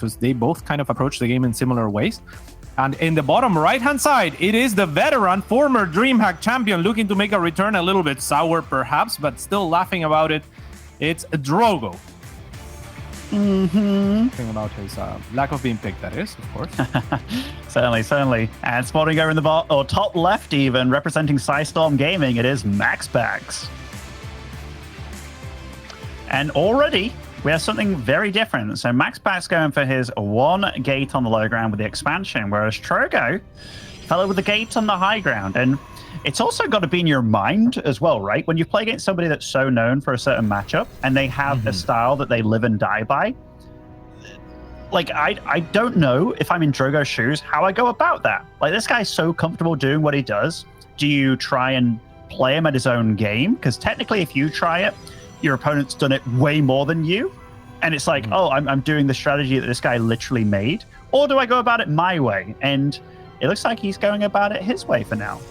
because they both kind of approach the game in similar ways. And in the bottom right-hand side, it is the veteran, former DreamHack champion, looking to make a return, a little bit sour perhaps, but still laughing about it. It's Drogo. Thing about his lack of being picked, that is, of course. Certainly. And spotting over in the or top left even, representing Psystorm Gaming, it is MaxPax. And already, we have something very different. So MaxPax going for his 1 gate on the low ground with the expansion, whereas Trogo fell with the gate on the high ground. And it's also got to be in your mind as well, right? When you play against somebody that's so known for a certain matchup and they have a style that they live and die by, like, I don't know if I'm in Drogo's shoes, how I go about that. Like, this guy's so comfortable doing what he does. Do you try and play him at his own game? Because technically, if you try it, your opponent's done it way more than you. And it's like, oh, I'm doing the strategy that this guy literally made. Or do I go about it my way? And it looks like he's going about it his way for now.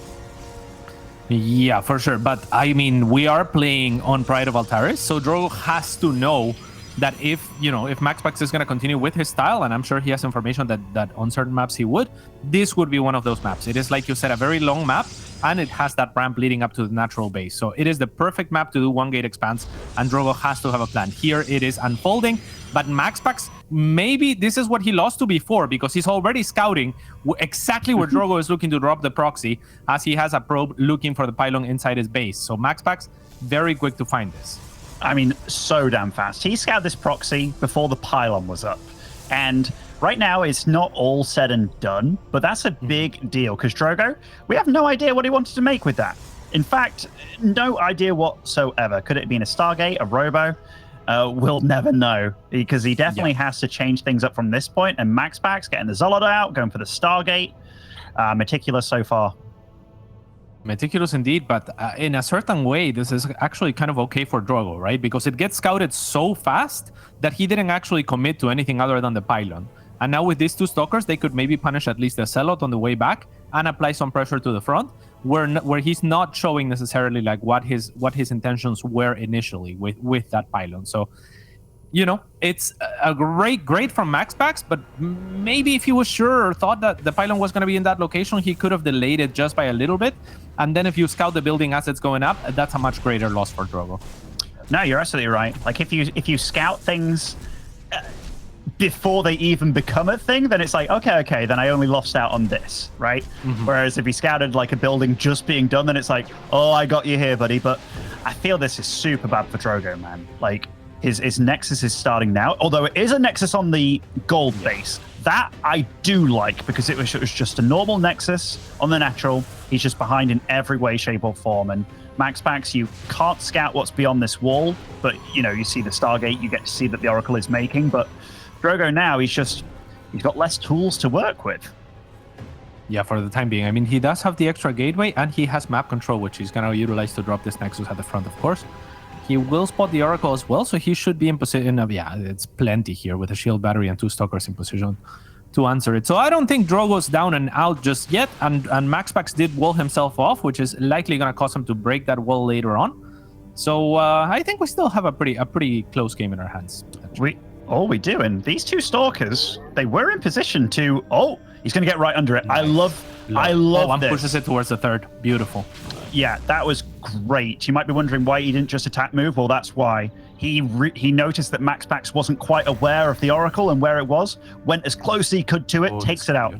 Yeah, for sure. But I mean, we are playing on Pride of Altaris, so Drogo has to know that if MaxPax is going to continue with his style, and I'm sure he has information that on certain maps he would, this would be one of those maps. It is, like you said, a very long map, and it has that ramp leading up to the natural base. So it is the perfect map to do 1 gate expanse, and Drogo has to have a plan. Here it is unfolding, but MaxPax, maybe this is what he lost to before, because he's already scouting exactly where Drogo is looking to drop the proxy, as he has a probe looking for the pylon inside his base. So MaxPax, very quick to find this. I mean, so damn fast. He scouted this proxy before the pylon was up. And right now, it's not all said and done, but that's a big deal, because Drogo, we have no idea what he wanted to make with that. In fact, no idea whatsoever. Could it have been a Stargate, a Robo? We'll never know, because he definitely has to change things up from this point. And MaxPax getting the Zolot out, going for the Stargate. Meticulous so far. Meticulous indeed, but in a certain way, this is actually kind of okay for Drogo, right? Because it gets scouted so fast that he didn't actually commit to anything other than the pylon. And now with these 2 stalkers, they could maybe punish at least the Zealot on the way back and apply some pressure to the front, where he's not showing necessarily like what his intentions were initially with that pylon. So, it's a great from MaxPax, but maybe if he was sure or thought that the pylon was going to be in that location, he could have delayed it just by a little bit. And then if you scout the building as it's going up, that's a much greater loss for Drogo. No, you're absolutely right. Like, if you scout things before they even become a thing, then it's like, okay, then I only lost out on this, right? Whereas if he scouted like a building just being done, then it's like, oh, I got you here, buddy. But I feel this is super bad for Drogo, man. Like, his Nexus is starting now, although it is a Nexus on the gold base. That I do like, because it was just a normal Nexus on the natural. He's just behind in every way, shape, or form. And MaxPax, you can't scout what's beyond this wall, but you see the Stargate, you get to see that the Oracle is making. But Drogo now, he's got less tools to work with. Yeah, for the time being. I mean, he does have the extra gateway, and he has map control, which he's going to utilize to drop this Nexus at the front, of course. He will spot the Oracle as well, so he should be in position of, it's plenty here with a shield battery and 2 stalkers in position to answer it. So I don't think Drogo's down and out just yet, and MaxPax did wall himself off, which is likely going to cause him to break that wall later on. So I think we still have a pretty close game in our hands. We do, and these 2 stalkers, they were in position to, he's going to get right under it. Nice. I love one this. Pushes it towards the third. Beautiful. Yeah, that was great. You might be wondering why he didn't just attack move. Well, that's why. He noticed that MaxPax wasn't quite aware of the Oracle and where it was, went as close as he could to it, takes it out.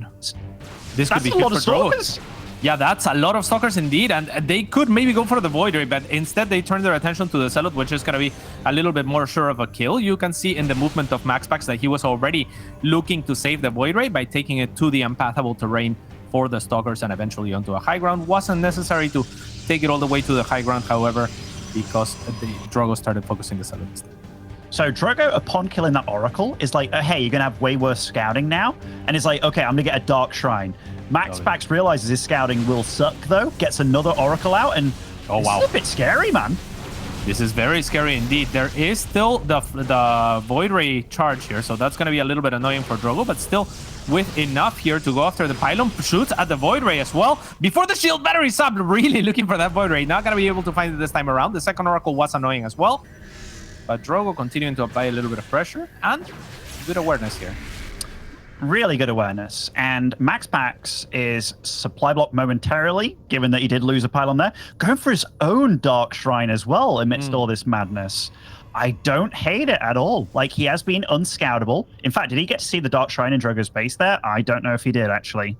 This could be a lot of stalkers. Yeah, that's a lot of stalkers indeed, and they could maybe go for the Void Ray, but instead they turn their attention to the Zealot, which is going to be a little bit more sure of a kill. You can see in the movement of MaxPax that he was already looking to save the Void Ray by taking it to the unpathable terrain for the stalkers and eventually onto a high ground. Wasn't necessary to take it all the way to the high ground, however, because the Drogo started focusing the Zealot instead. So Drogo, upon killing that Oracle, is like, hey, you're going to have way worse scouting now. And it's like, okay, I'm going to get a Dark Shrine. MaxPax realizes his scouting will suck, though, gets another Oracle out, and this is a bit scary, man. This is very scary indeed. There is still the Void Ray charge here, so that's going to be a little bit annoying for Drogo, but still with enough here to go after the pylon. Shoots at the Void Ray as well. Before the shield battery sub, really looking for that Void Ray. Not going to be able to find it this time around. The second Oracle was annoying as well. But Drogo continuing to apply a little bit of pressure and good awareness here. really good awareness. And MaxPax is supply block momentarily, given that he did lose a pylon there. Going for his own Dark Shrine as well amidst all this madness. I don't hate it at all. Like, he has been unscoutable. In fact, did he get to see the Dark Shrine in Drogo's base there? I don't know if he did, actually.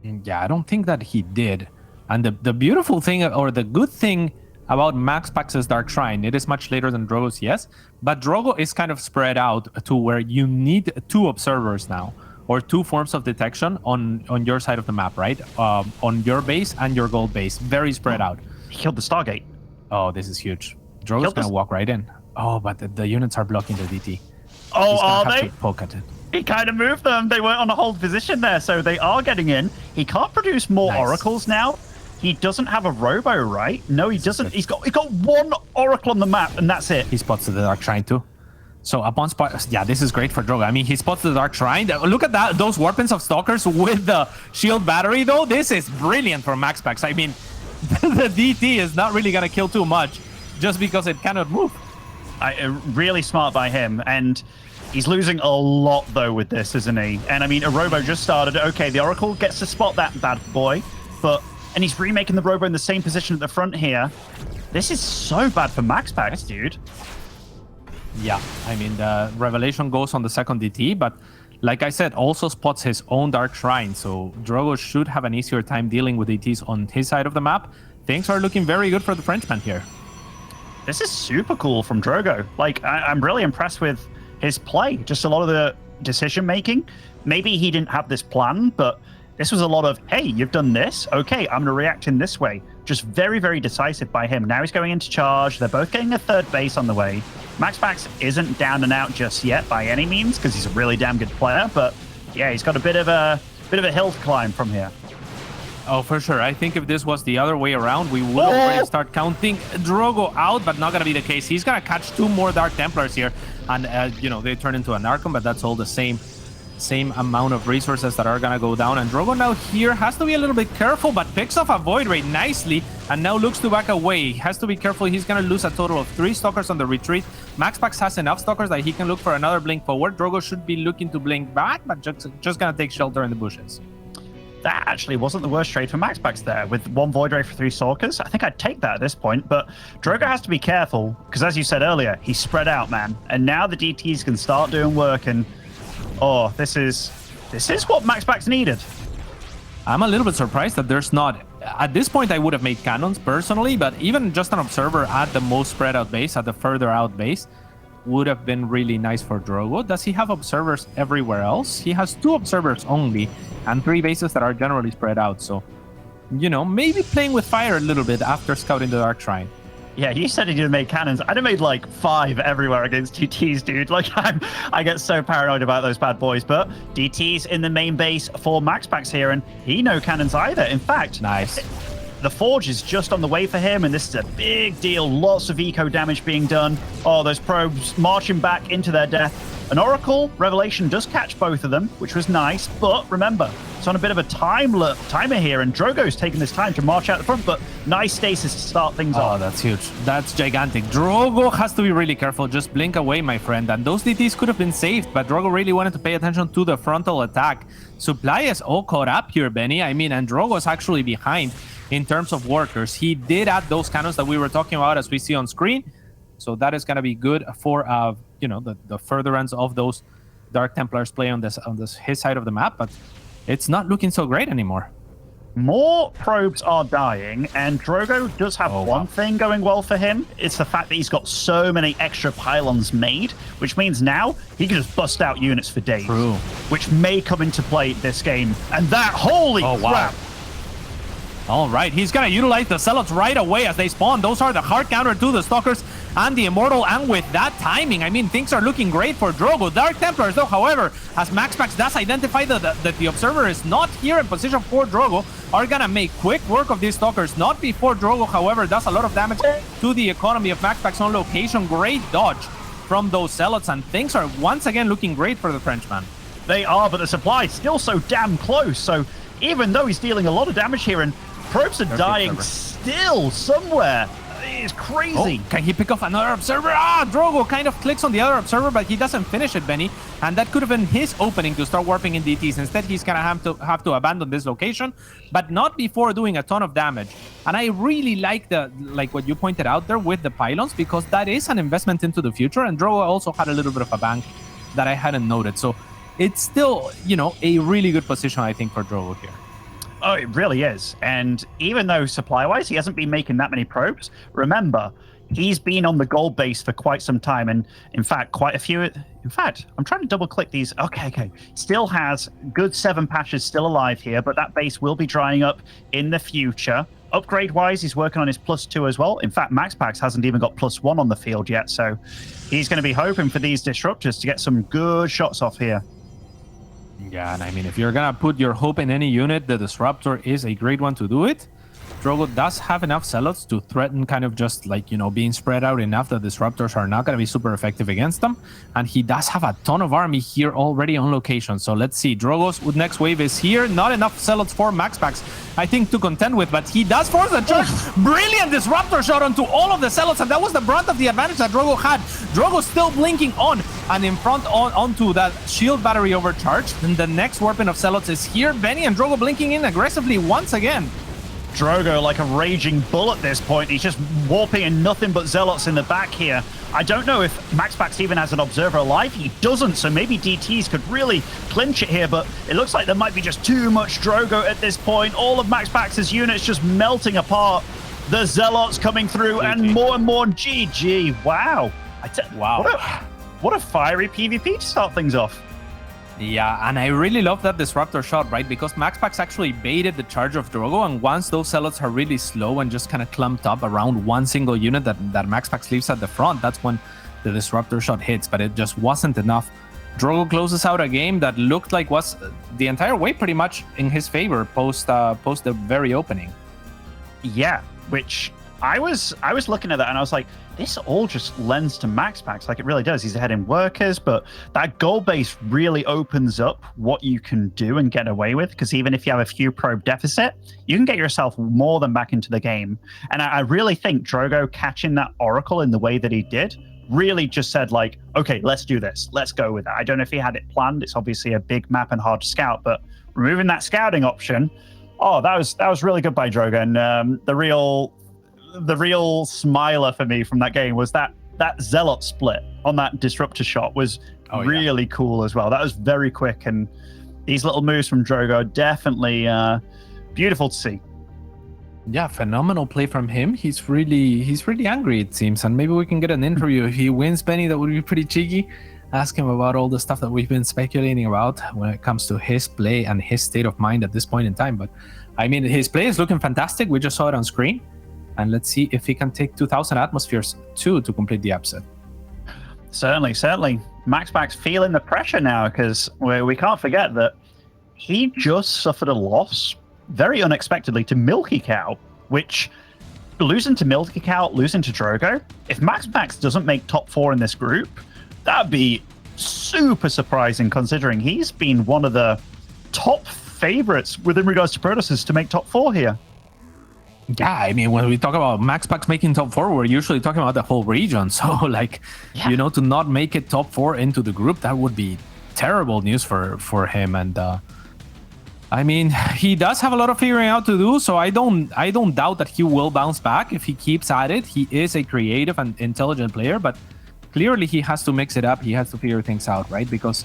Yeah, I don't think that he did. And the beautiful thing, or the good thing about MaxPax's Dark Shrine, it is much later than Drogo's, yes, but Drogo is kind of spread out to where you need 2 observers now, or 2 forms of detection on your side of the map, right? On your base and your gold base, very spread out. He killed the Stargate. Oh, this is huge. Drogo's gonna walk right in. Oh, but the units are blocking the DT. Oh, are they? Poke at it. He kind of moved them. They weren't on a hold position there, so they are getting in. He can't produce more oracles now. He doesn't have a robo, right? No, he doesn't. He's got 1 oracle on the map, and that's it. He spots the Dark Shrine too. So upon spot, yeah, this is great for Drogo. I mean, he spots the Dark Shrine. Look at that, those weapons of Stalkers with the shield battery, though. This is brilliant for MaxPax. I mean, the DT is not really gonna kill too much just because it cannot move. Really smart by him, and he's losing a lot, though, with this, isn't he? And, I mean, a Robo just started. Okay, the Oracle gets to spot that bad boy, and he's remaking the Robo in the same position at the front here. This is so bad for MaxPax, dude. Yeah, I mean, the Revelation goes on the second DT, but like I said, also spots his own Dark Shrine, so Drogo should have an easier time dealing with DTs on his side of the map. Things are looking very good for the Frenchman here. This is super cool from Drogo. Like, I'm really impressed with his play. Just a lot of the decision-making. Maybe he didn't have this plan, but this was a lot of, hey, you've done this. Okay, I'm going to react in this way. Just very, very decisive by him. Now he's going into charge. They're both getting a 3rd base on the way. MaxPax isn't down and out just yet by any means, because he's a really damn good player. But yeah, he's got a bit of a hill to climb from here. Oh, for sure. I think if this was the other way around, we would already start counting Drogo out, but not going to be the case. He's going to catch 2 more Dark Templars here, and, you know, they turn into an Archon, but that's all the same amount of resources that are going to go down. And Drogo now here has to be a little bit careful, but picks off a Void Ray nicely, and now looks to back away. He has to be careful. He's going to lose a total of 3 Stalkers on the retreat. MaxPax has enough Stalkers that he can look for another blink forward. Drogo should be looking to blink back, but just going to take shelter in the bushes. That actually wasn't the worst trade for MaxPax there, with 1 Void Ray for 3 Stalkers. I think I'd take that at this point, but Drogo has to be careful, because as you said earlier, he's spread out, man. And now the DTs can start doing work, and oh, this is what MaxPax needed. I'm a little bit surprised that there's not... At this point, I would have made cannons, personally, but even just an observer at the most spread out base, at the further out base, would have been really nice for Drogo. Does he have observers everywhere else? He has 2 observers only, and 3 bases that are generally spread out, so, you know, maybe playing with fire a little bit after scouting the Dark Shrine. Yeah, you said he didn't make cannons. I'd have made like 5 everywhere against DTs, dude. Like, I get so paranoid about those bad boys. But DT's in the main base for MaxPax here, and he no cannons either. In fact, nice. The Forge is just on the way for him, and this is a big deal. Lots of eco damage being done. Oh, those probes marching back into their death. An Oracle Revelation does catch both of them, which was nice. But remember, it's on a bit of a timer here, and Drogo's taking this time to march out the front, but nice stasis to start things off. Oh, that's huge. That's gigantic. Drogo has to be really careful. Just blink away, my friend. And those DTs could have been saved, but Drogo really wanted to pay attention to the frontal attack. Supply is all caught up here, Benny. I mean, and Drogo's actually behind in terms of workers. He did add those cannons that we were talking about, as we see on screen. So that is going to be good for, you know, the furtherance of those Dark Templars play on his side of the map, but it's not looking so great anymore. More probes are dying, and Drogo does have one thing going well for him. It's the fact that he's got so many extra pylons made, which means now he can just bust out units for days. True. Which may come into play this game. And that, holy crap! Wow. All right, he's going to utilize the Zealots right away as they spawn. Those are the hard counter to the Stalkers and the Immortal. And with that timing, I mean, things are looking great for Drogo. Dark Templars, though, however, as MaxPax does identify that the Observer is not here in position for Drogo, are going to make quick work of these Stalkers. Not before Drogo, however, does a lot of damage to the economy of MaxPax on location. Great dodge from those Zealots, and things are once again looking great for the Frenchman. They are, but the supply is still so damn close. So even though he's dealing a lot of damage here, and probes are dying still somewhere. is crazy. Oh, can he pick off another observer? Drogo kind of clicks on the other observer, but he doesn't finish it, Benny. And that could have been his opening to start warping in DTs. Instead, he's gonna have to abandon this location, but not before doing a ton of damage. And I really like what you pointed out there with the pylons, because that is an investment into the future. And Drogo also had a little bit of a bank that I hadn't noted. So it's still, a really good position, I think, for Drogo here. Oh, it really is. And even though supply-wise, he hasn't been making that many probes, remember, he's been on the gold base for quite some time. And in fact, quite a few... In fact, I'm trying to double-click these. Okay. Still has good 7 patches still alive here, but that base will be drying up in the future. Upgrade-wise, he's working on his +2 as well. In fact, MaxPax hasn't even got +1 on the field yet, so he's going to be hoping for these disruptors to get some good shots off here. Yeah, and I mean, if you're gonna put your hope in any unit, the Disruptor is a great one to do it. Drogo does have enough Zealots to threaten kind of just like, being spread out enough that Disruptors are not gonna be super effective against them. And he does have a ton of army here already on location. So let's see, Drogo's next wave is here. Not enough Zealots for MaxPax, I think, to contend with, but he does force the charge. Brilliant Disruptor shot onto all of the Zealots, and that was the brunt of the advantage that Drogo had. Drogo still blinking on, and in front onto that shield battery overcharged. And the next warping of Zealots is here. Benny and Drogo blinking in aggressively once again. Drogo like a raging bull at this point. He's just warping in nothing but Zealots in the back here. I don't know if MaxPax even has an observer alive. He doesn't, so maybe DTs could really clinch it here, but it looks like there might be just too much Drogo at this point. All of MaxPax's units just melting apart. The Zealots coming through, and more GG. Wow. Wow. What a fiery PvP to start things off. Yeah, and I really love that Disruptor shot, right? Because MaxPax actually baited the charge of Drogo, and once those Zealots are really slow and just kind of clumped up around one single unit that MaxPax leaves at the front, that's when the Disruptor shot hits, but it just wasn't enough. Drogo closes out a game that looked like was the entire way pretty much in his favor post the very opening. Yeah, which I was looking at that and I was like, this all just lends to MaxPax, like it really does. He's ahead in workers, but that goal base really opens up what you can do and get away with, because even if you have a few probe deficit, you can get yourself more than back into the game. And I really think Drogo catching that Oracle in the way that he did really just said like, okay, let's do this. Let's go with that. I don't know if he had it planned. It's obviously a big map and hard to scout, but removing that scouting option, that was really good by Drogo. And the real smiler for me from that game was that Zealot split on that Disruptor shot was really cool as well. That was very quick, and these little moves from Drogo definitely beautiful to see. Yeah, phenomenal play from him. He's really angry, it seems, and maybe we can get an interview. If he wins, Benny, that would be pretty cheeky. Ask him about all the stuff that we've been speculating about when it comes to his play and his state of mind at this point in time. But I mean, his play is looking fantastic. We just saw it on screen. And let's see if he can take 2,000 atmospheres too to complete the upset. Certainly. MaxPax feeling the pressure now, because we can't forget that he just suffered a loss very unexpectedly to Milky Cow, which losing to Milky Cow, losing to Drogo, if MaxPax doesn't make top 4 in this group, that'd be super surprising considering he's been one of the top favorites within regards to Protoss to make top 4 here. Yeah, I mean, when we talk about MaxPax making top 4, we're usually talking about the whole region. So, like, to not make it top 4 into the group, that would be terrible news for him. And I mean, he does have a lot of figuring out to do. So I don't doubt that he will bounce back if he keeps at it. He is a creative and intelligent player, but clearly he has to mix it up. He has to figure things out, right? Because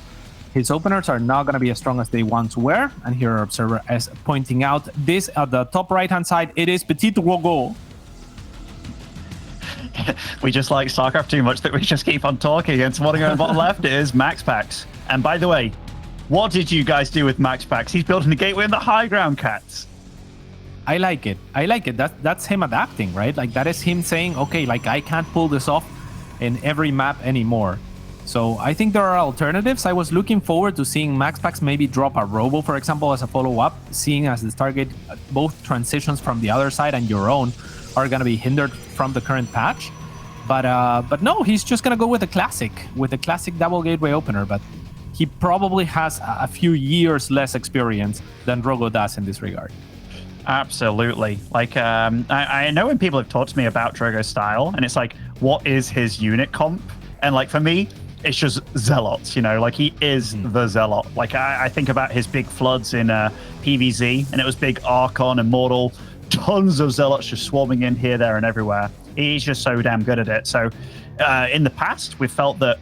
his openers are not going to be as strong as they once were. And here our observer is pointing out this at the top right-hand side. It is PtitDrogo. We just like StarCraft too much that we just keep on talking. And so what on the bottom left is MaxPax. And by the way, what did you guys do with MaxPax? He's building a gateway in the high ground, cats. I like it. That's him adapting, right? Like, that is him saying, okay, like, I can't pull this off in every map anymore. So I think there are alternatives. I was looking forward to seeing MaxPax maybe drop a Robo, for example, as a follow-up, seeing as the target, both transitions from the other side and your own are going to be hindered from the current patch. But no, he's just going to go with the classic double gateway opener. But he probably has a few years less experience than Drogo does in this regard. Absolutely. Like, I know when people have talked to me about Drogo's style, and it's like, what is his unit comp? And like, for me, it's just Zealots, you know, like he is the Zealot. Like, I think about his big floods in PvZ, and it was big Archon, Immortal, tons of Zealots just swarming in here, there, and everywhere. He's just so damn good at it. So, in the past, we felt that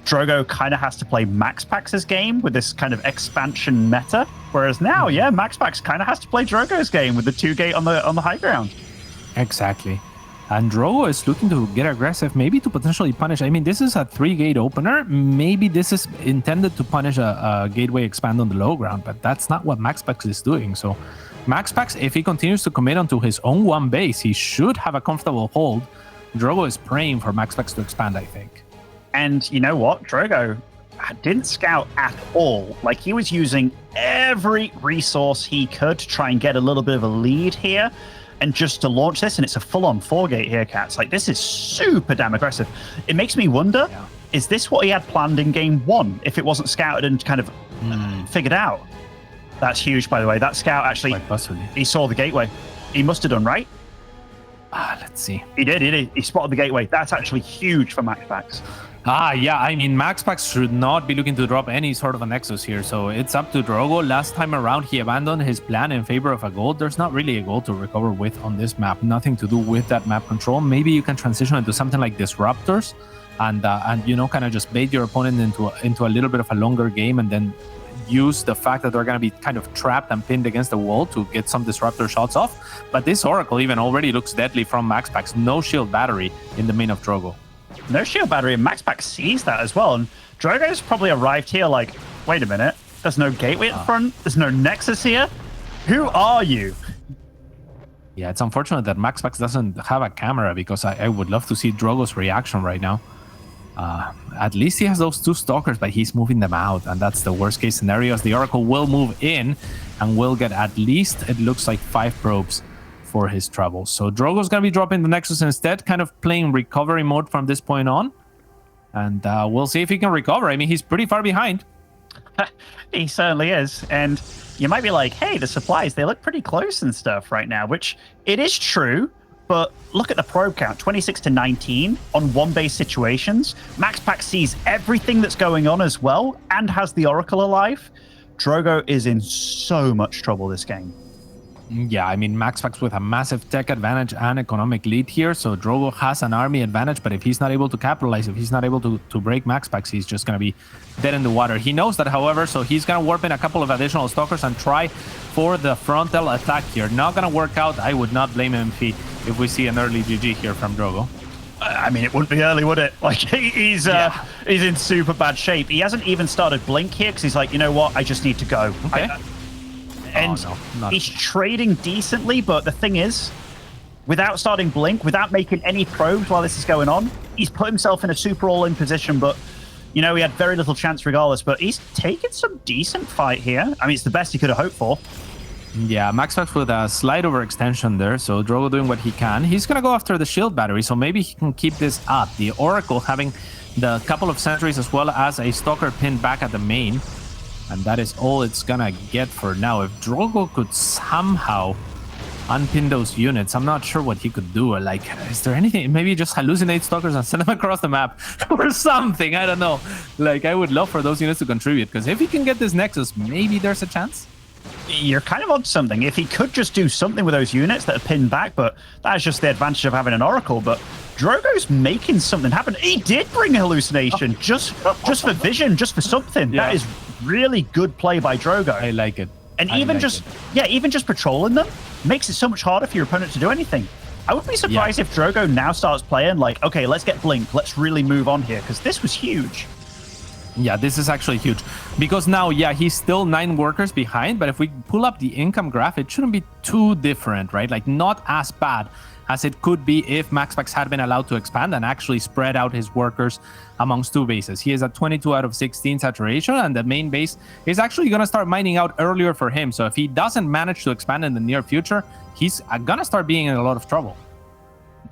Drogo kind of has to play MaxPax's game with this kind of expansion meta, whereas now, yeah, MaxPax kind of has to play Drogo's game with the 2-gate on the high ground. Exactly. And Drogo is looking to get aggressive, maybe to potentially punish. I mean, this is a 3-gate opener. Maybe this is intended to punish a gateway expand on the low ground, but that's not what MaxPax is doing. So MaxPax, if he continues to commit onto his own one base, he should have a comfortable hold. Drogo is praying for MaxPax to expand, I think. And you know what? Drogo didn't scout at all. Like, he was using every resource he could to try and get a little bit of a lead here and just to launch this. And it's a full-on 4-gate here, Cats. Like, this is super damn aggressive. It makes me wonder, is this what he had planned in game 1 if it wasn't scouted and kind of figured out? That's huge, by the way. That scout actually, he saw the gateway. He must have done, right? Let's see. He did. He spotted the gateway. That's actually huge for MaxPax. Yeah, I mean, MaxPax should not be looking to drop any sort of a Nexus here, so it's up to Drogo. Last time around, he abandoned his plan in favor of a gold. There's not really a gold to recover with on this map. Nothing to do with that map control. Maybe you can transition into something like Disruptors and you know, kind of just bait your opponent into a little bit of a longer game and then use the fact that they're going to be kind of trapped and pinned against the wall to get some Disruptor shots off. But this Oracle even already looks deadly from MaxPax. No shield battery in the main of Drogo. No shield battery, and MaxPax sees that as well. And Drogo's probably arrived here like, wait a minute, there's no gateway at the front, there's no Nexus here. Who are you? Yeah, it's unfortunate that MaxPax doesn't have a camera because I would love to see Drogo's reaction right now. At least he has those 2 Stalkers, but he's moving them out, and that's the worst case scenario, as the Oracle will move in and will get at least, it looks like, 5 probes for his troubles. So Drogo's going to be dropping the Nexus instead, kind of playing recovery mode from this point on. And we'll see if he can recover. I mean, he's pretty far behind. He certainly is. And you might be like, hey, the supplies, they look pretty close and stuff right now, which it is true. But look at the probe count, 26 to 19 on one-base situations. MaxPax sees everything that's going on as well and has the Oracle alive. Drogo is in so much trouble this game. Yeah, I mean, MaxPax with a massive tech advantage and economic lead here, so Drogo has an army advantage, but if he's not able to capitalize, if he's not able to break MaxPax, he's just going to be dead in the water. He knows that, however, so he's going to warp in a couple of additional Stalkers and try for the frontal attack here. Not going to work out. I would not blame him if we see an early GG here from Drogo. I mean, it wouldn't be early, would it? Like, he's in super bad shape. He hasn't even started Blink here because he's like, you know what, I just need to go. Okay. And he's trading decently, but the thing is, without starting Blink, without making any probes while this is going on, he's put himself in a super all-in position, but, you know, he had very little chance regardless, but he's taken some decent fight here. I mean, it's the best he could have hoped for. Yeah, MaxPax with a slight overextension there, so Drogo doing what he can. He's going to go after the shield battery, so maybe he can keep this up. The Oracle having the couple of sentries as well as a Stalker pinned back at the main. And that is all it's gonna get for now. If Drogo could somehow unpin those units, I'm not sure what he could do. Like, is there anything? Maybe just hallucinate Stalkers and send them across the map or something. I don't know. Like, I would love for those units to contribute, because if he can get this Nexus, maybe there's a chance. You're kind of onto something. If he could just do something with those units that are pinned back, but that's just the advantage of having an Oracle. But Drogo's making something happen. He did bring a hallucination just for vision, just for something. Yeah. That is really good play by Drogo. I like it. And even just patrolling them makes it so much harder for your opponent to do anything. I would be surprised if Drogo now starts playing like, okay, let's get Blink. Let's really move on here, because this was huge. Yeah, this is actually huge. Because now, yeah, he's still 9 workers behind, but if we pull up the income graph, it shouldn't be too different, right? Like, not as bad as it could be if MaxPax had been allowed to expand and actually spread out his workers amongst 2 bases. He is at 22 out of 16 saturation, and the main base is actually going to start mining out earlier for him. So if he doesn't manage to expand in the near future, he's going to start being in a lot of trouble.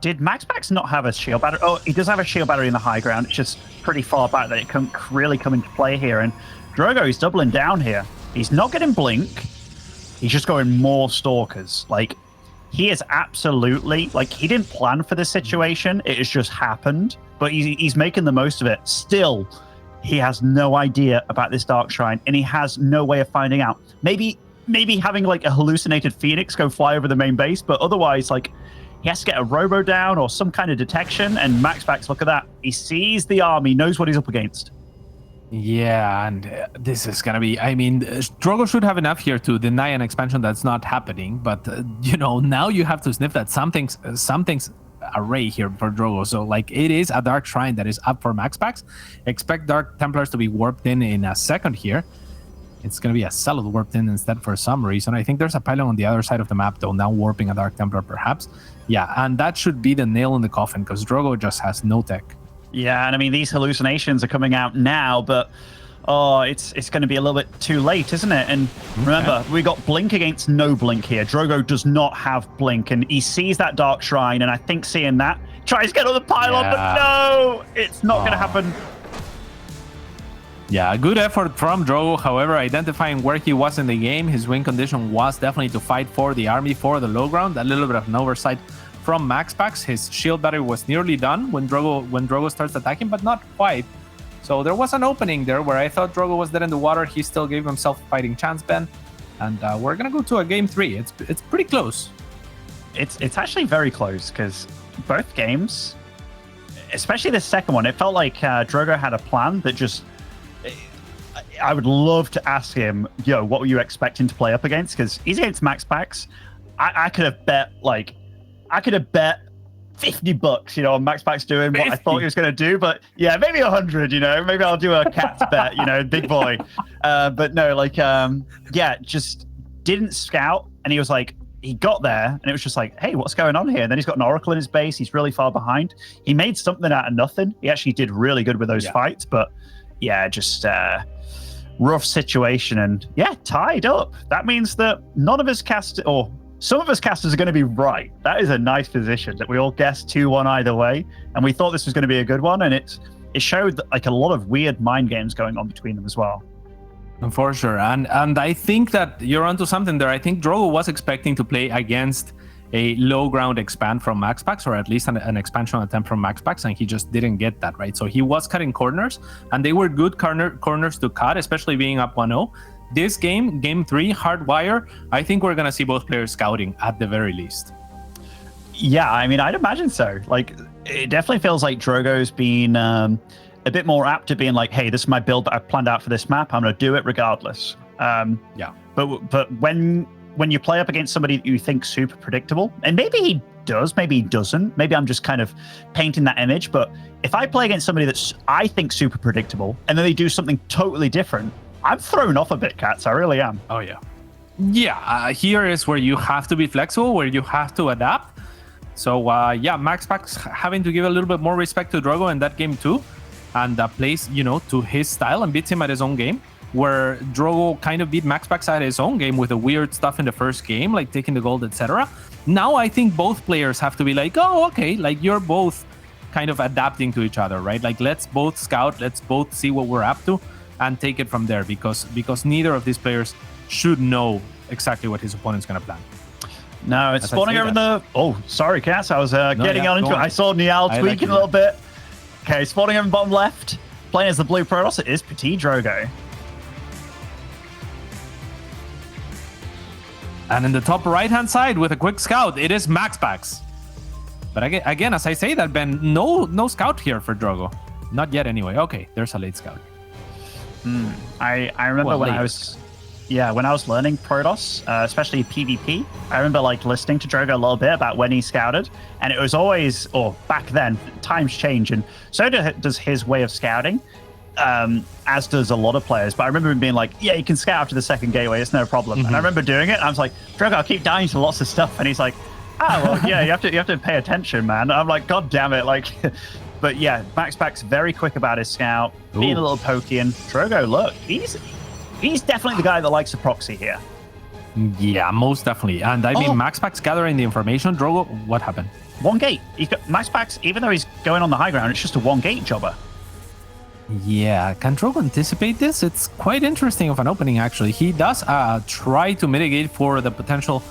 Did MaxPax not have a shield battery? Oh, he does have a shield battery in the high ground. It's just pretty far back that it can really come into play here. And Drogo is doubling down here. He's not getting Blink. he's just going more stalkers. Like, he is absolutely, like, he didn't plan for this situation. It has just happened, but he's making the most of it. Still, he has no idea about this Dark Shrine, and he has no way of finding out. Maybe having, like, a hallucinated Phoenix go fly over the main base, but otherwise, like, he has to get a robo down or some kind of detection, and MaxPax, look at that. He sees the army, knows what he's up against. Yeah, and this is gonna be. I mean, Drogo should have enough here to deny an expansion that's not happening. But you know, now you have to sniff that something's array here for Drogo. So like, it is a Dark Shrine that is up for MaxPax. Expect Dark Templars to be warped in a second here. It's gonna be a solid warped in instead for some reason. I think there's a pylon on the other side of the map though. Now warping a Dark Templar perhaps. Yeah, and that should be the nail in the coffin because Drogo just has no tech. Yeah, and I mean, these hallucinations are coming out now, but oh, it's going to be a little bit too late, isn't it? And remember, we got Blink against no Blink here. Drogo does not have Blink, and he sees that Dark Shrine, and I think seeing that, tries to get on the pylon, but no, it's not going to happen. Yeah, good effort from Drogo. However, identifying where he was in the game, his win condition was definitely to fight for the army, for the low ground. A little bit of an oversight from MaxPax. His shield battery was nearly done when Drogo starts attacking, but not quite. So there was an opening there where I thought Drogo was dead in the water. He still gave himself a fighting chance, Ben. And we're gonna go to a game 3. It's pretty close. It's actually very close because both games, especially the second one, it felt like Drogo had a plan that just. I would love to ask him, yo, what were you expecting to play up against? Because he's against MaxPax. I could have bet $50, you know, on MaxPax doing 50. What I thought he was going to do. But yeah, maybe 100, you know, maybe I'll do a cat's bet, you know, big boy. But no, like, yeah, just didn't scout. And he was like, he got there and it was just like, hey, what's going on here? And then he's got an Oracle in his base. He's really far behind. He made something out of nothing. He actually did really good with those fights. But yeah, just rough situation. And yeah, tied up. That means that none of us cast, or some of us casters are going to be right. That is a nice position that we all guessed 2-1 either way. And we thought this was going to be a good one. And it showed that, like, a lot of weird mind games going on between them as well. For sure. And I think that you're onto something there. I think Drogo was expecting to play against a low ground expand from MaxPax, or at least an expansion attempt from MaxPax, and he just didn't get that, right? So he was cutting corners, and they were good corners to cut, especially being up 1-0. This game 3, Hardwire, I think we're going to see both players scouting at the very least. Yeah, I mean, I'd imagine so. Like, it definitely feels like Drogo's been a bit more apt to being like, hey, this is my build that I've planned out for this map. I'm going to do it regardless. Yeah. But when you play up against somebody that you think super predictable, and maybe he does, maybe he doesn't, maybe I'm just kind of painting that image, but if I play against somebody that's I think super predictable, and then they do something totally different, I'm thrown off a bit, Cats. I really am. Oh, yeah. Yeah, here is where you have to be flexible, where you have to adapt. So, yeah, MaxPax having to give a little bit more respect to Drogo in that game too, and plays, you know, to his style and beats him at his own game, where Drogo kind of beat MaxPax at his own game with the weird stuff in the first game, like taking the gold, etc. Now I think both players have to be like, oh, okay, like you're both kind of adapting to each other, right? Like, let's both scout, let's both see what we're up to, and take it from there, because neither of these players should know exactly what his opponent's going to plan. No, it's spawning over the... Oh, sorry, Cass. I was getting on into it. I saw Niall tweaking a little bit. Okay, spawning over bottom left. Playing as the blue Protoss, it is PtitDrogo. And in the top right-hand side with a quick scout, it is MaxPax. But again, as I say that, Ben, no scout here for Drogo. Not yet anyway. Okay, there's a late scout. I remember when I was learning Protoss, especially PvP, I remember like listening to Drogo a little bit about when he scouted, and it was always, or back then, times change, and so does his way of scouting, as does a lot of players. But I remember him being like, yeah, you can scout after the second gateway, it's no problem. And I remember doing it, and I was like, Drogo, I keep dying to lots of stuff, and he's like, oh, well, yeah, you have to pay attention, man. And I'm like, god damn it, like... But yeah, MaxPax very quick about his scout, being a little pokey, and Drogo, look, he's definitely the guy that likes a proxy here. Yeah, most definitely. And I mean, MaxPax gathering the information. Drogo, what happened? One gate. He's got MaxPax, even though he's going on the high ground, it's just a one gate jobber. Yeah, can Drogo anticipate this? It's quite interesting of an opening, actually. He does try to mitigate for the potential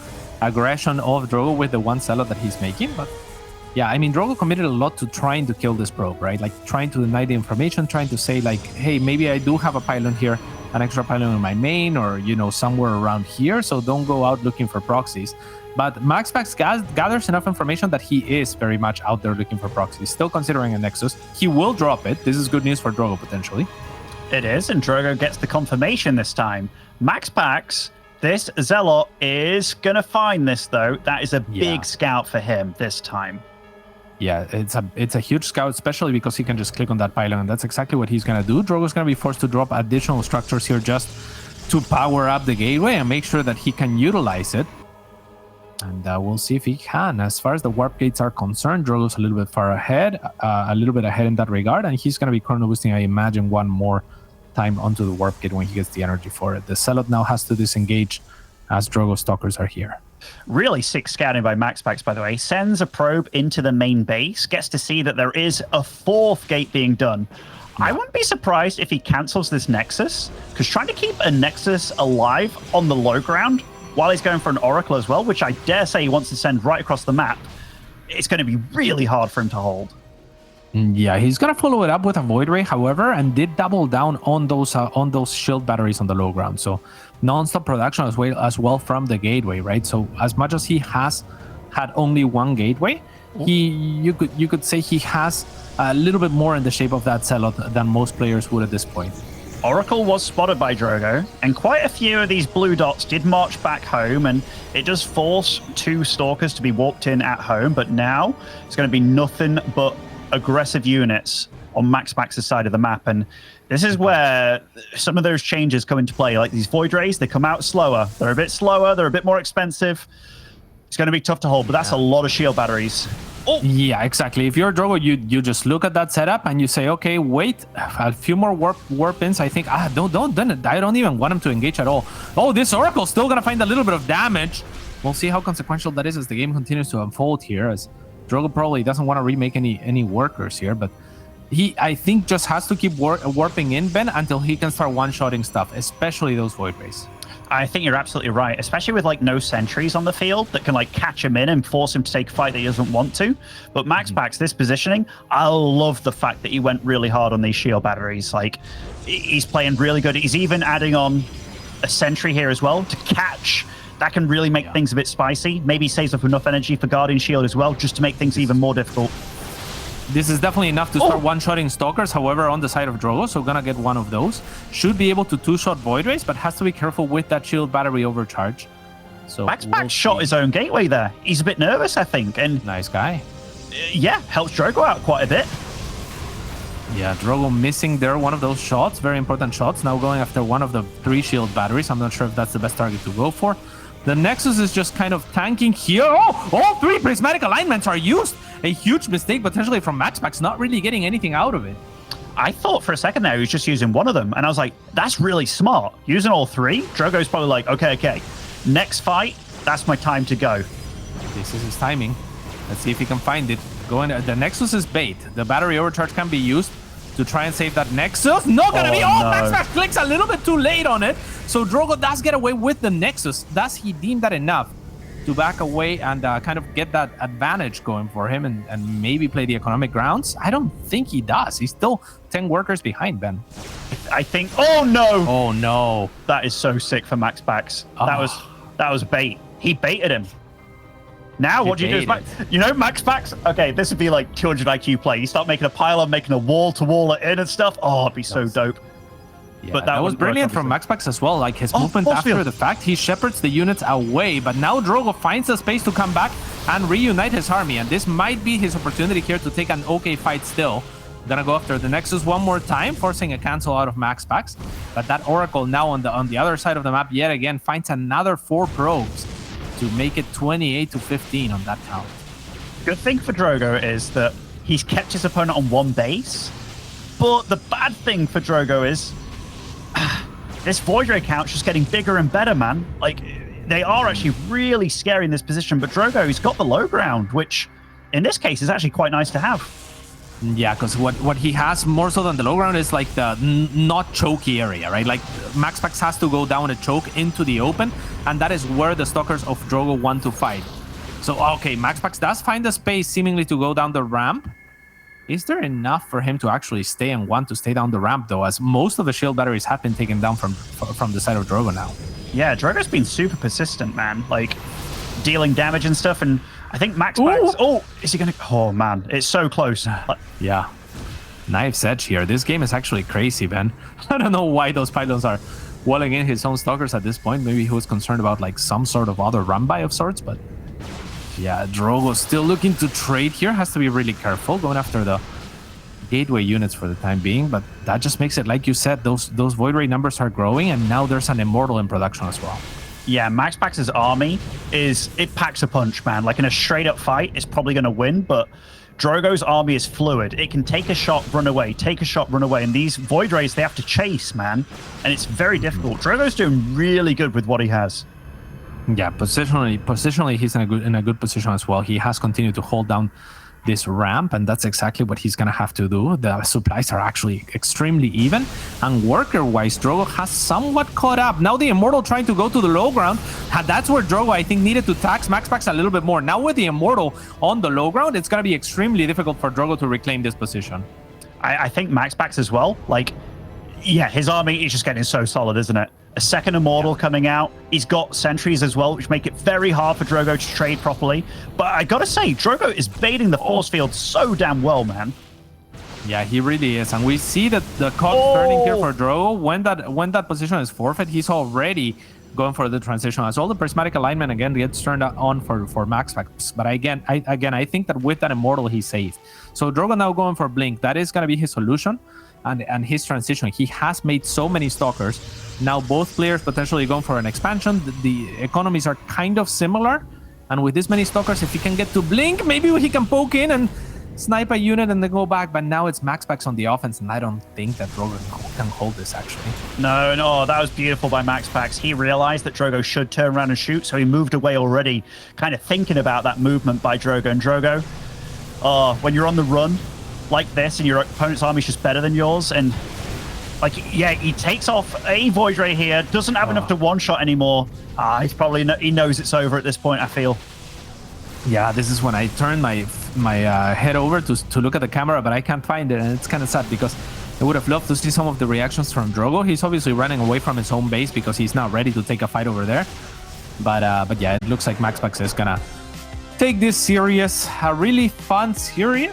aggression of Drogo with the one Zealot that he's making, but yeah, I mean, Drogo committed a lot to trying to kill this probe, right? Like, trying to deny the information, trying to say, like, hey, maybe I do have a pylon here, an extra pylon in my main, or, you know, somewhere around here, so don't go out looking for proxies. But MaxPax gathers enough information that he is very much out there looking for proxies, still considering a Nexus. He will drop it. This is good news for Drogo, potentially. It is, and Drogo gets the confirmation this time. MaxPax, this Zealot is going to find this, though. That is a big scout for him this time. Yeah, it's a huge scout, especially because he can just click on that pylon, and that's exactly what he's going to do. Drogo's going to be forced to drop additional structures here just to power up the gateway and make sure that he can utilize it. And we'll see if he can. As far as the warp gates are concerned, Drogo's a little bit far ahead, a little bit ahead in that regard, and he's going to be chrono boosting, I imagine, one more time onto the warp gate when he gets the energy for it. The Zealot now has to disengage as Drogo Stalkers are here. Really sick scouting by MaxPax, by the way. Sends a probe into the main base, gets to see that there is a fourth gate being done. Yeah. I wouldn't be surprised if he cancels this Nexus, because trying to keep a Nexus alive on the low ground while he's going for an Oracle as well, which I dare say he wants to send right across the map, it's going to be really hard for him to hold. Yeah, he's going to follow it up with a Void Ray, however, and did double down on those shield batteries on the low ground. So non-stop production as well from the gateway, right? So as much as he has had only one gateway, you could say he has a little bit more in the shape of that Zealot than most players would at this point. Oracle was spotted by Drogo, and quite a few of these blue dots did march back home, and it does force two Stalkers to be walked in at home, but now it's going to be nothing but aggressive units on MaxPax's side of the map, and this is where some of those changes come into play. Like these Void Rays, they come out slower. They're a bit slower, they're a bit more expensive. It's going to be tough to hold, but that's a lot of shield batteries. Oh. Yeah, exactly. If you're Drogo, you just look at that setup and you say, okay, wait, a few more warp ins. I think, don't. I don't even want him to engage at all. Oh, this Oracle's still gonna find a little bit of damage. We'll see how consequential that is as the game continues to unfold here. As Drogo probably doesn't want to remake any workers here, but he, I think, just has to keep warping in, Ben, until he can start one-shotting stuff, especially those Void Rays. I think you're absolutely right, especially with like no sentries on the field that can like catch him in and force him to take a fight that he doesn't want to. But MaxPax, this positioning, I love the fact that he went really hard on these shield batteries. Like, he's playing really good. He's even adding on a sentry here as well to catch. That can really make things a bit spicy. Maybe he saves up enough energy for Guardian Shield as well, just to make things even more difficult. This is definitely enough to start one-shotting Stalkers, however, on the side of Drogo, so gonna get one of those. Should be able to two-shot Void Rays, but has to be careful with that shield battery overcharge. So MaxPax shot his own gateway there. He's a bit nervous, I think, and... Nice guy. Yeah, helps Drogo out quite a bit. Yeah, Drogo missing there one of those shots, very important shots. Now going after one of the 3 shield batteries. I'm not sure if that's the best target to go for. The Nexus is just kind of tanking here. Oh, all 3 prismatic alignments are used. A huge mistake potentially from MaxPax, not really getting anything out of it. I thought for a second there he was just using one of them, and I was like, that's really smart. Using all 3, Drogo's probably like, okay, next fight, that's my time to go. This is his timing. Let's see if he can find it. The Nexus is bait. The battery overcharge can be used to try and save that Nexus. Not gonna be. MaxPax clicks a little bit too late on it. So Drogo does get away with the Nexus. Does he deem that enough to back away and kind of get that advantage going for him and maybe play the economic grounds? I don't think he does. He's still 10 workers behind, Ben. I think. Oh no! Oh no! That is so sick for MaxPax. That was bait. He baited him. Now what do you do? You know, MaxPax. Okay, this would be like 200 IQ play. You start making a pylon, making a wall-to-wall in and stuff. Oh, it'd be so dope. Yeah, but that was brilliant from MaxPax as well. Like his movement after the fact, he shepherds the units away. But now Drogo finds the space to come back and reunite his army. And this might be his opportunity here to take an okay fight still. Gonna go after the Nexus one more time, forcing a cancel out of MaxPax. But that Oracle now on the other side of the map yet again finds another 4 probes to make it 28-15 on that count. Good thing for Drogo is that he's kept his opponent on 1 base. But the bad thing for Drogo is this Void Ray count's just getting bigger and better, man. Like, they are actually really scary in this position, but Drogo's got the low ground, which in this case is actually quite nice to have. Yeah, because what he has more so than the low ground is like the not chokey area, right? Like MaxPax has to go down a choke into the open, and that is where the stalkers of Drogo want to fight. So, okay, MaxPax does find the space seemingly to go down the ramp. Is there enough for him to actually stay and want to stay down the ramp, though, as most of the shield batteries have been taken down from the side of Drogo now? Yeah, Drogo's been super persistent, man. Like, dealing damage and stuff, and I think MaxPax... Oh, is he going to... Oh, man, it's so close. Yeah. Knife's edge here. This game is actually crazy, man. I don't know why those pylons are walling in his own stalkers at this point. Maybe he was concerned about, like, some sort of other run-by of sorts, but... Yeah, Drogo still looking to trade here. Has to be really careful going after the gateway units for the time being, but that just makes it, like you said, those Void Ray numbers are growing, and now there's an Immortal in production as well. Yeah, MaxPax's army it packs a punch, man. Like in a straight-up fight, it's probably going to win, but Drogo's army is fluid. It can take a shot, run away, take a shot, run away, and these Void Rays, they have to chase, man, and it's very difficult. Drogo's doing really good with what he has. Yeah, positionally, he's in a good position as well. He has continued to hold down this ramp, and that's exactly what he's gonna have to do. The supplies are actually extremely even, and worker-wise, Drogo has somewhat caught up. Now the Immortal trying to go to the low ground, and that's where Drogo, I think, needed to tax MaxPax a little bit more. Now with the Immortal on the low ground, it's gonna be extremely difficult for Drogo to reclaim this position. I think MaxPax as well, like, yeah, his army is just getting so solid, isn't it? A second Immortal coming out. He's got sentries as well, which make it very hard for Drogo to trade properly. But I gotta say, Drogo is baiting the force field so damn well, man. Yeah, he really is. And we see that the cogs turning here for Drogo. When that position is forfeit, he's already going for the transition. As all the prismatic alignment again gets turned on for MaxPax. But again, I think that with that Immortal, he's safe. So Drogo now going for Blink. That is gonna be his solution. And his transition. He has made so many stalkers. Now both players potentially going for an expansion. The economies are kind of similar. And with this many stalkers, if he can get to Blink, maybe he can poke in and snipe a unit and then go back. But now it's MaxPax on the offense, and I don't think that Drogo can hold this, actually. No, that was beautiful by MaxPax. He realized that Drogo should turn around and shoot, so he moved away already, kind of thinking about that movement by Drogo. And Drogo, when you're on the run like this and your opponent's army is just better than yours, and like, yeah, he takes off a Void Ray here, doesn't have enough to one-shot anymore. He's probably he knows it's over at this point, I feel. Yeah, this is when I turn my head over to look at the camera, but I can't find it, and it's kind of sad because I would have loved to see some of the reactions from Drogo. He's obviously running away from his home base because he's not ready to take a fight over there. But yeah, it looks like MaxPax is gonna take this series, a really fun series.